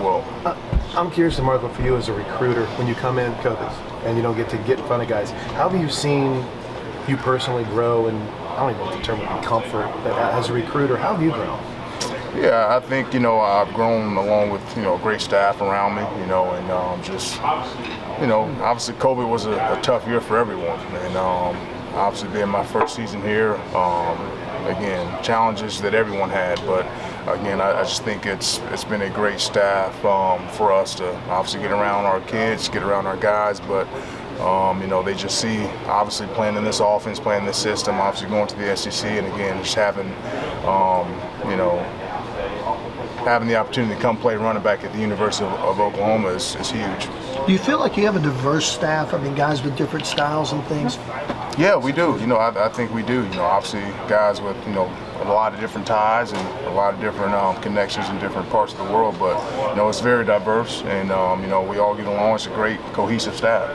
well. I'm curious, DeMarco, for you as a recruiter, when you come in coaches and you don't get to get in front of guys, how have you seen you personally grow? And I don't even know what the term would be, comfort, but as a recruiter, how have you grown? Yeah, I think, I've grown along with, great staff around me, and obviously COVID was a tough year for everyone. And obviously being my first season here, again, challenges that everyone had, but again, I just think it's been a great staff for us to obviously get around our kids, get around our guys, but they just see, obviously, playing in this offense, playing this system, obviously going to the SEC, and again, just having, having the opportunity to come play running back at the University of Oklahoma is huge. Do you feel like you have a diverse staff? I mean, guys with different styles and things? Yeah, we do. I think we do. Obviously, guys with, a lot of different ties and a lot of different connections in different parts of the world, but, it's very diverse, and, we all get along. It's a great, cohesive staff.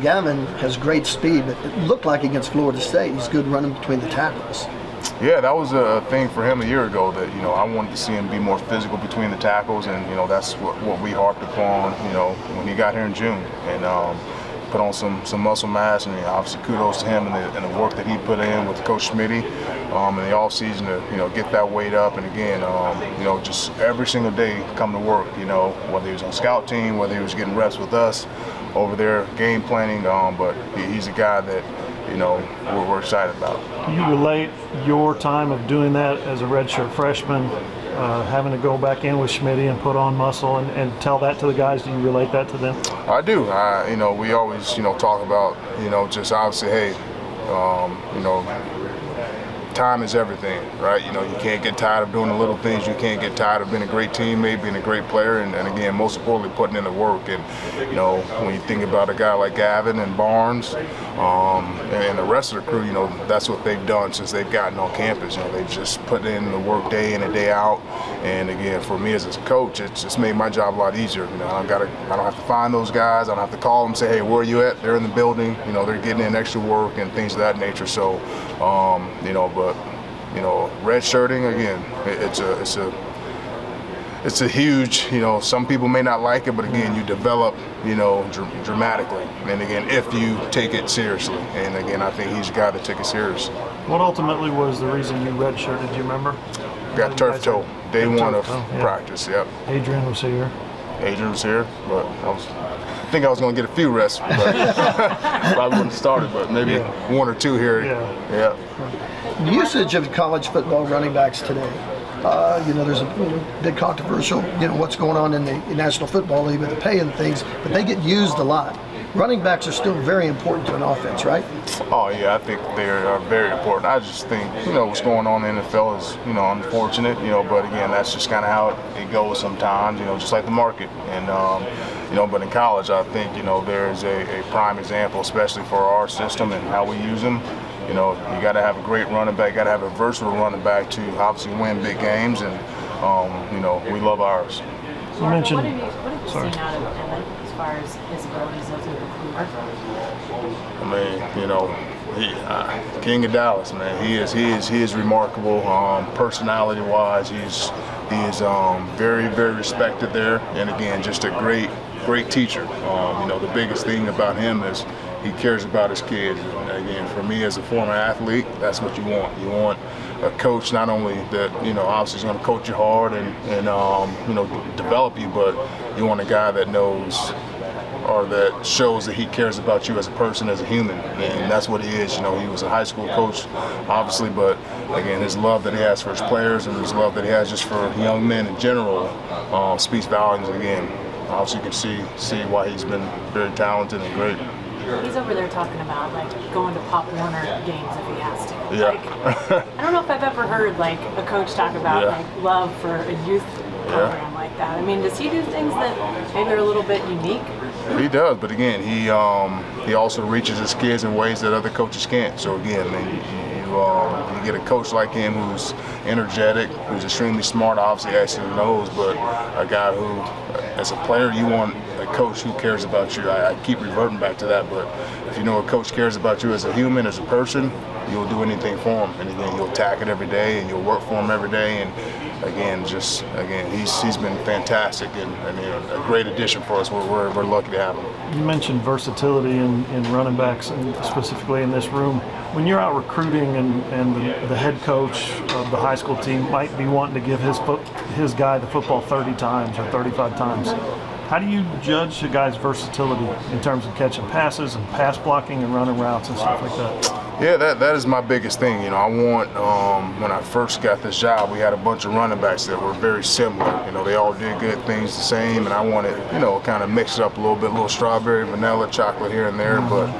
Gavin has great speed, but it looked like against Florida State, he's good running between the tackles. Yeah, that was a thing for him a year ago that, I wanted to see him be more physical between the tackles, and, that's what we harped upon, when he got here in June, and put on some muscle mass, and obviously kudos to him and the work that he put in with Coach Smitty in the offseason to, get that weight up, and again, just every single day come to work, whether he was on scout team, whether he was getting reps with us over there, game planning, but he's a guy that, we're excited about. Do you relate your time of doing that as a redshirt freshman, having to go back in with Schmitty and put on muscle and tell that to the guys? Do you relate that to them? I do. We always, talk about, just obviously, hey, time is everything, right? You can't get tired of doing the little things. You can't get tired of being a great teammate, being a great player, and again, most importantly, putting in the work. And, when you think about a guy like Gavin and Barnes and the rest of the crew, that's what they've done since they've gotten on campus. They've just put in the work day in and day out. And again, for me as a coach, it's just made my job a lot easier. I don't have to find those guys. I don't have to call them and say, hey, where are you at? They're in the building. They're getting in extra work and things of that nature. So, but redshirting, again, it's a huge, some people may not like it, but again, you develop, dramatically. And again, if you take it seriously. And again, I think he's a guy that took it serious. What ultimately was the reason you redshirted? Do you remember? Got turf toe, day one of practice, yep. Adrian was here, but I think I was going to get a few rests, but probably wouldn't have started, but maybe one or two here. Yeah. The usage of college football running backs today. There's a big controversial, what's going on in the National Football League with the pay and things, but they get used a lot. Running backs are still very important to an offense, right? Oh, yeah, I think they are very important. I just think, what's going on in the NFL is, unfortunate, but again, that's just kind of how it goes sometimes, just like the market. And, but in college, I think, there's a prime example, especially for our system and how we use them. You got to have a great running back, got to have a versatile running back to obviously win big games, and, we love ours. You mentioned, what have you seen out of Emmett as far as his abilities as a recruiter? I mean, King of Dallas, man. He is remarkable. Personality-wise, he is very, very respected there, and again, just a great teacher. The biggest thing about him is he cares about his kids. And again, for me as a former athlete, that's what you want. You want a coach not only that, obviously is going to coach you hard and develop you, but you want a guy that knows or that shows that he cares about you as a person, as a human. And that's what he is. He was a high school coach, obviously, but again, his love that he has for his players and his love that he has just for young men in general speaks volumes. Again, obviously you can see why he's been very talented and great. He's over there talking about going to Pop Warner games if he has to. Yeah. I don't know if I've ever heard a coach talk about love for a youth program like that. I mean, does he do things that maybe are a little bit unique? He does, but again, he also reaches his kids in ways that other coaches can't. So again, you get a coach like him who's energetic, who's extremely smart, obviously actually knows, but a guy who, as a player, you want a coach who cares about you. I keep reverting back to that, but if a coach cares about you as a human, as a person, you'll do anything for him. And again, you'll attack it every day, and you'll work for him every day. And again, he's been fantastic and a great addition for us. We're lucky to have him. You mentioned versatility in running backs, and specifically in this room. When you're out recruiting and the head coach of the high school team might be wanting to give his guy the football 30 times or 35 times, how do you judge a guy's versatility in terms of catching passes and pass blocking and running routes and stuff like that? Yeah, that is my biggest thing. I want, when I first got this job, we had a bunch of running backs that were very similar. They all did good things the same, and I wanted, kind of mix it up a little bit, a little strawberry, vanilla, chocolate here and there. But,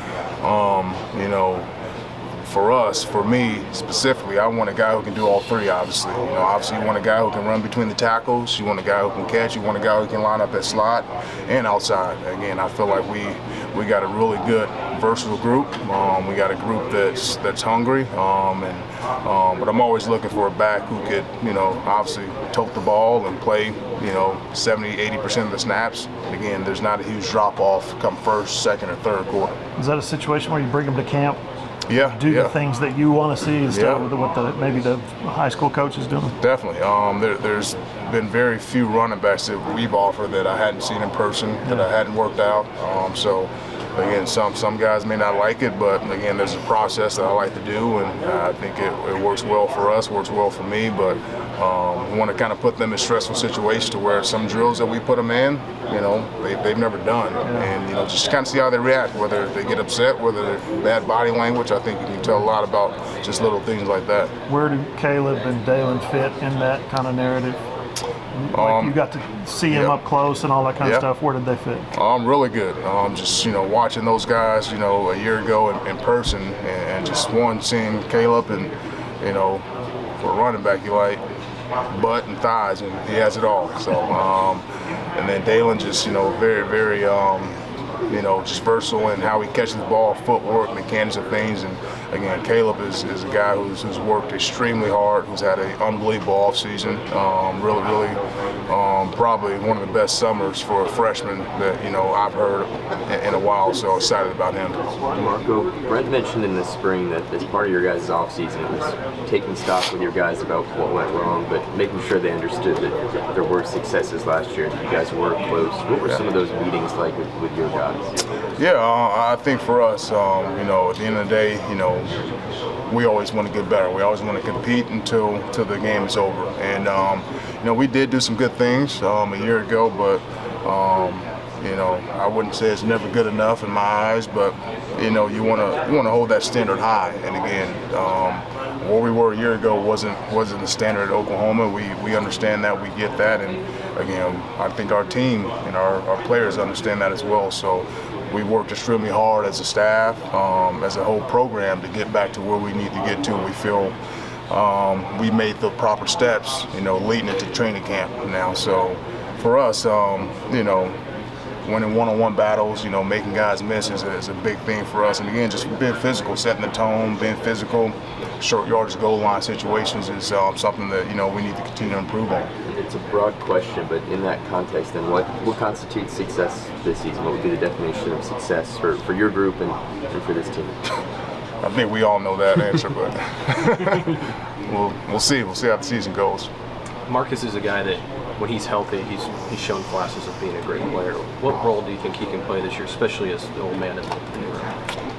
for me specifically, I want a guy who can do all three, obviously. Obviously you want a guy who can run between the tackles, you want a guy who can catch, you want a guy who can line up at slot and outside. Again, I feel like we got a really good, versatile group. We got a group that's hungry, but I'm always looking for a back who could, obviously tote the ball and play, 70-80% of the snaps. Again, there's not a huge drop-off come first, second, or third quarter. Is that a situation where you bring them to camp? Yeah, do the things that you want to see instead of what maybe the high school coach is doing? Definitely. There's been very few running backs that we've offered that I hadn't seen in person, that I hadn't worked out. So again, some guys may not like it, but again, there's a process that I like to do, and I think it works well for us, works well for me. But we want to kind of put them in stressful situations to where some drills that we put them in, they've never done, and just kind of see how they react, whether they get upset, whether they're bad body language. I think you can tell a lot about just little things like that. Where do Caleb and Dalen fit in that kind of narrative? Like you got to see him up close and all that kind of stuff. Where did they fit? Really good. Just watching those guys, a year ago in person, and just seeing Caleb, and for a running back, you like butt and thighs, and he has it all. So, and then Dalen just very, very just versatile in how he catches the ball, footwork, mechanics of things. And again, Caleb is a guy who's worked extremely hard, who's had an unbelievable offseason. Really, probably one of the best summers for a freshman that I've heard in a while. So excited about him. DeMarco, Brent mentioned in the spring that as part of your guys' offseason, it was taking stock with your guys about what went wrong, but making sure they understood that there were successes last year, that you guys were close. What were some of those meetings like with your guys? Yeah, I think for us, at the end of the day, we always want to get better. We always want to compete until the game is over. And we did do some good things a year ago, but I wouldn't say it's never good enough in my eyes. But you want to hold that standard high. And again, where we were a year ago wasn't the standard at Oklahoma. We understand that, we get that, and again, I think our team and our players understand that as well. So we worked extremely hard as a staff, as a whole program, to get back to where we need to get to. We feel we made the proper steps, leading into training camp now. So for us, winning one-on-one battles, making guys miss is a big thing for us. And again, just being physical, setting the tone, being physical, short yardage goal line situations is something that we need to continue to improve on. It's a broad question, but in that context, then what constitutes success this season? What would be the definition of success for your group and for this team? I think we all know that answer, but we'll see. We'll see how the season goes. Marcus is a guy that, when he's healthy, he's shown flashes of being a great player. What role do you think he can play this year, especially as the old man in the room?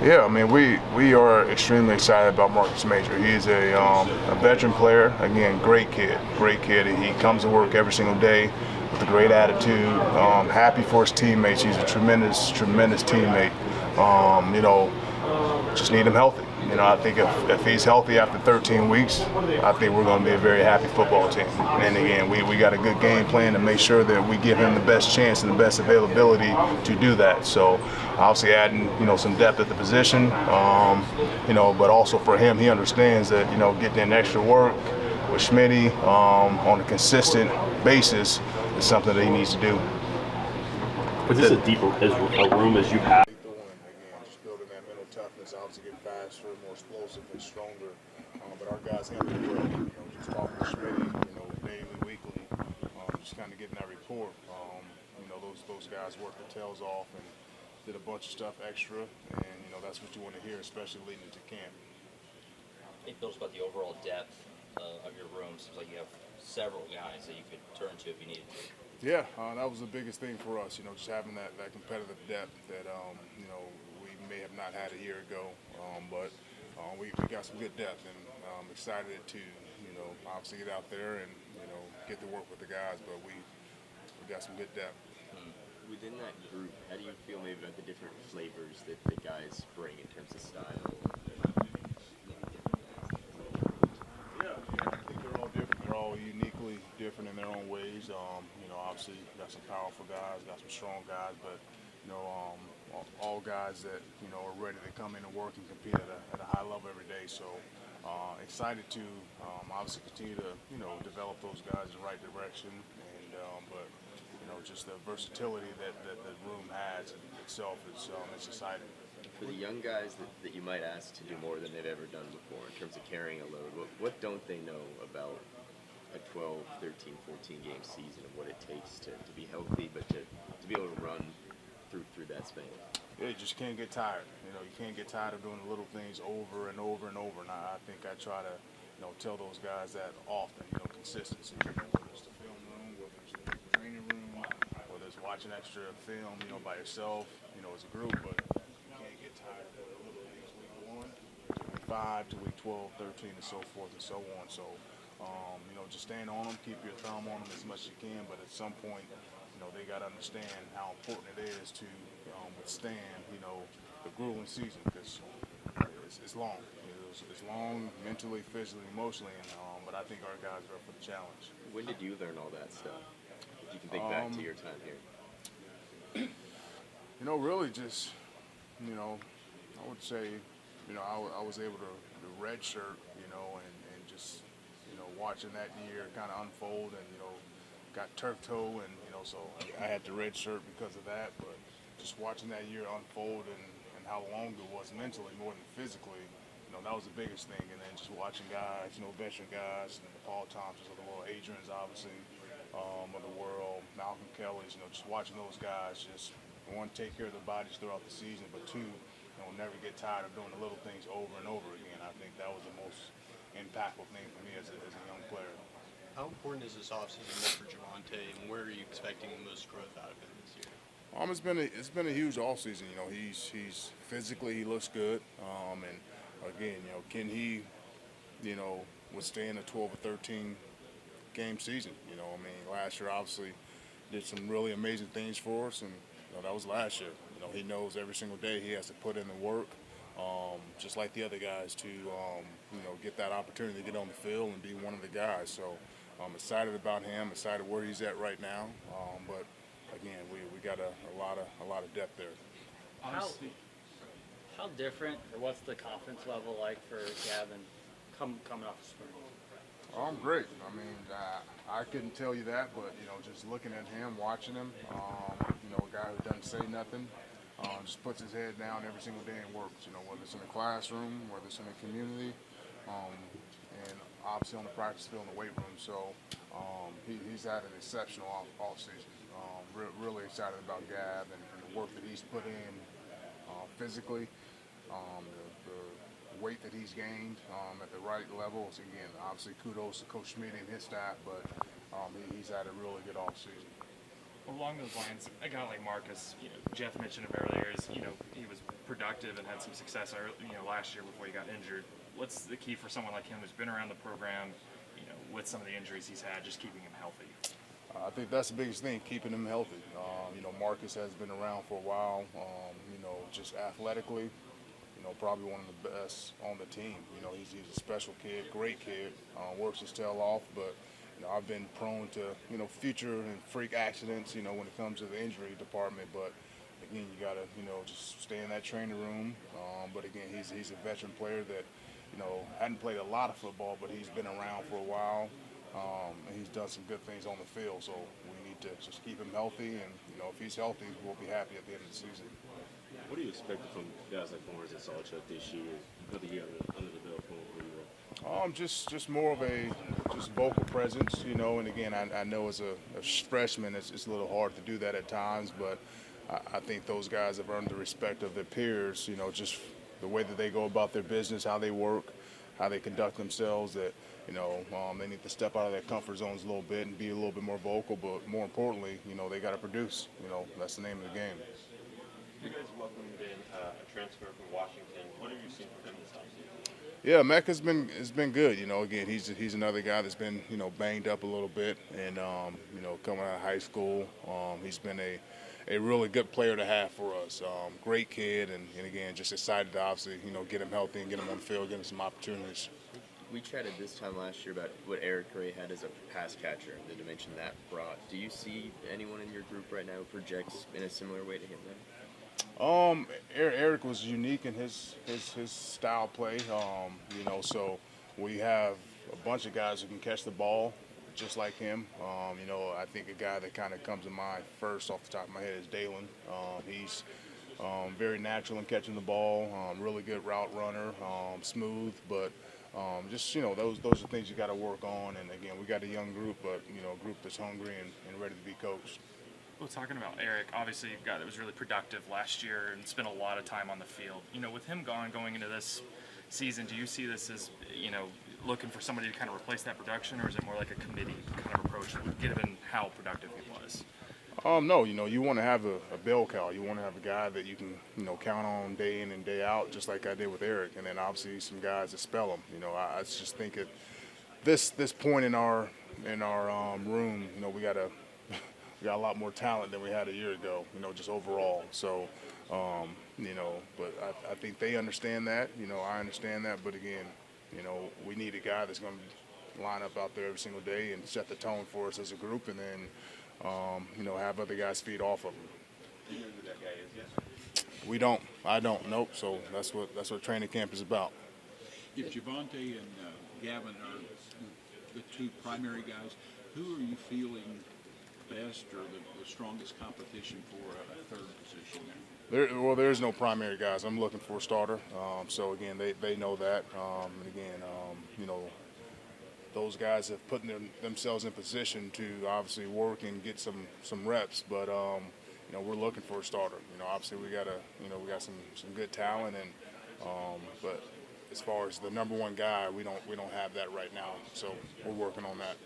Yeah, I mean, we are extremely excited about Marcus Major. He's a veteran player. Again, great kid. He comes to work every single day with a great attitude. Happy for his teammates. He's a tremendous teammate. Just need him healthy. I think if he's healthy after 13 weeks, I think we're going to be a very happy football team. And again, we got a good game plan to make sure that we give him the best chance and the best availability to do that. So obviously adding, some depth at the position, but also for him, he understands that, getting in extra work with Schmitty on a consistent basis is something that he needs to do. Was this as deep a room as you've had? Toughness, obviously get faster, more explosive, and stronger. But our guys handle it well. Just talking to Schmitty, daily, weekly, just kind of getting that report. Those guys worked their tails off and did a bunch of stuff extra, and that's what you want to hear, especially leading into camp. It builds about the overall depth of your room. Seems like you have several guys that you could turn to if you needed to. Yeah, that was the biggest thing for us, just having that competitive depth that, we may have not had a year ago, but we got some good depth, and I'm excited to, obviously get out there and, get to work with the guys, but we got some good depth. Within that group, how do you feel maybe about the different flavors that the guys bring in terms of style? Yeah, I think they're all different. They're all uniquely different in their own ways. Obviously got some powerful guys, got some strong guys, but all guys that are ready to come in and work and compete at a high level every day. So excited to obviously continue to develop those guys in the right direction, and but just the versatility that the room has in itself is it's exciting. For the young guys that you might ask to do more than they've ever done before in terms of carrying a load, what don't they know about a 12, 13, 14 game season and what it takes to be healthy, but to be able to run through that span? Yeah, you just can't get tired. You can't get tired of doing the little things over and over and over. And I think I try to, tell those guys that often, consistency. Whether it's the film room, whether it's the training room, whether it's watching extra film, by yourself, as a group. But you can't get tired of doing the little things week 1, to week 5, to week 12, 13, and so forth and so on. So, just stand on them, keep your thumb on them as much as you can. But at some point, they got to understand how important it is to withstand, the grueling season, because it's long. It's long mentally, physically, emotionally, and but I think our guys are up for the challenge. When did you learn all that stuff? If you can think back to your time here. Really just, I would say, I was able to redshirt, and just, watching that year kind of unfold, and, got turf toe, and, so I had to redshirt because of that, but just watching that year unfold and how long it was mentally more than physically, that was the biggest thing. And then just watching guys, veteran guys, and the Paul Thompsons of the world, Adrian's obviously of the world, Malcolm Kelly's, just watching those guys just, one, take care of their bodies throughout the season, but two, never get tired of doing the little things over and over again. I think that was the most impactful thing for me as a young player. How important is this offseason for Javonte, and where are you expecting the most growth out of him this year? It's been a huge offseason. He's physically, he looks good, and again, can he, withstand a 12 or 13 game season? Last year obviously did some really amazing things for us, and that was last year. He knows every single day he has to put in the work, just like the other guys, to get that opportunity to get on the field and be one of the guys. So I'm excited about him, excited where he's at right now. But again, we got a lot of depth there. How different, or what's the confidence level like for Gavin coming off the spring? Great. I couldn't tell you that, but just looking at him, watching him, a guy who doesn't say nothing, just puts his head down every single day and works. Whether it's in the classroom, whether it's in the community, and obviously on the practice field and the weight room. So he's had an exceptional off season. Really excited about Gav and the work that he's put in physically, the weight that he's gained at the right levels. Again, obviously kudos to Coach Schmidt and his staff, but he's had a really good off season. Along those lines, a guy like Marcus, Jeff mentioned him earlier, he was productive and had some success last year before he got injured. What's the key for someone like him who's been around the program, with some of the injuries he's had, just keeping him healthy? I think that's the biggest thing, keeping him healthy. Marcus has been around for a while, just athletically, probably one of the best on the team. He's a special kid, great kid, works his tail off, but I've been prone to, future and freak accidents, when it comes to the injury department. But again, you got to, just stay in that training room. But again, he's a veteran player that, hadn't played a lot of football, but he's been around for a while. And he's done some good things on the field. So we need to just keep him healthy. And, if he's healthy, we'll be happy at the end of the season. What do you expect from guys like Barnes and Sawchuk this year? Another year under the belt for you? Just more of a vocal presence, and again, I know as a freshman it's a little hard to do that at times, but I think those guys have earned the respect of their peers, just the way that they go about their business, how they work, how they conduct themselves, that, they need to step out of their comfort zones a little bit and be a little bit more vocal. But more importantly, they got to produce. That's the name of the game. You guys welcomed in a transfer from Washington. What have you seen from him this offseason? Yeah, Mac has been good. Again, he's another guy that's been banged up a little bit, and coming out of high school, he's been a really good player to have for us. Great kid, and again, just excited to obviously get him healthy and get him on the field, get him some opportunities. We chatted this time last year about what Eric Ray had as a pass catcher, the dimension that brought. Do you see anyone in your group right now who projects in a similar way to him then? Eric was unique in his style play. So we have a bunch of guys who can catch the ball just like him. I think a guy that kind of comes to mind first off the top of my head is Dalen. He's very natural in catching the ball, really good route runner, smooth, but those are things you got to work on. And again, we got a young group, but a group that's hungry and ready to be coached. Well, talking about Eric, obviously you've got that was really productive last year and spent a lot of time on the field. With him gone going into this season, do you see this as looking for somebody to kind of replace that production, or is it more like a committee kind of approach, given how productive he was? No, you want to have a bell cow. You want to have a guy that you can count on day in and day out, just like I did with Eric, and then obviously some guys that spell him. I just think at this point in our room, we got a lot more talent than we had a year ago, just overall. So, but I think they understand that. I understand that. But again, we need a guy that's going to line up out there every single day and set the tone for us as a group, and then, have other guys feed off of him. Do you know who that guy is yet? We don't. I don't. Nope. So that's what training camp is about. If Javonte and Gavin are the two primary guys, who are you feeling best or the strongest competition for a third position there? There's no primary guys. I'm looking for a starter. So again, they know that. And again, those guys have put themselves in position to obviously work and get some reps. But we're looking for a starter. Obviously we got some good talent, and but as far as the number one guy, we don't have that right now. So we're working on that.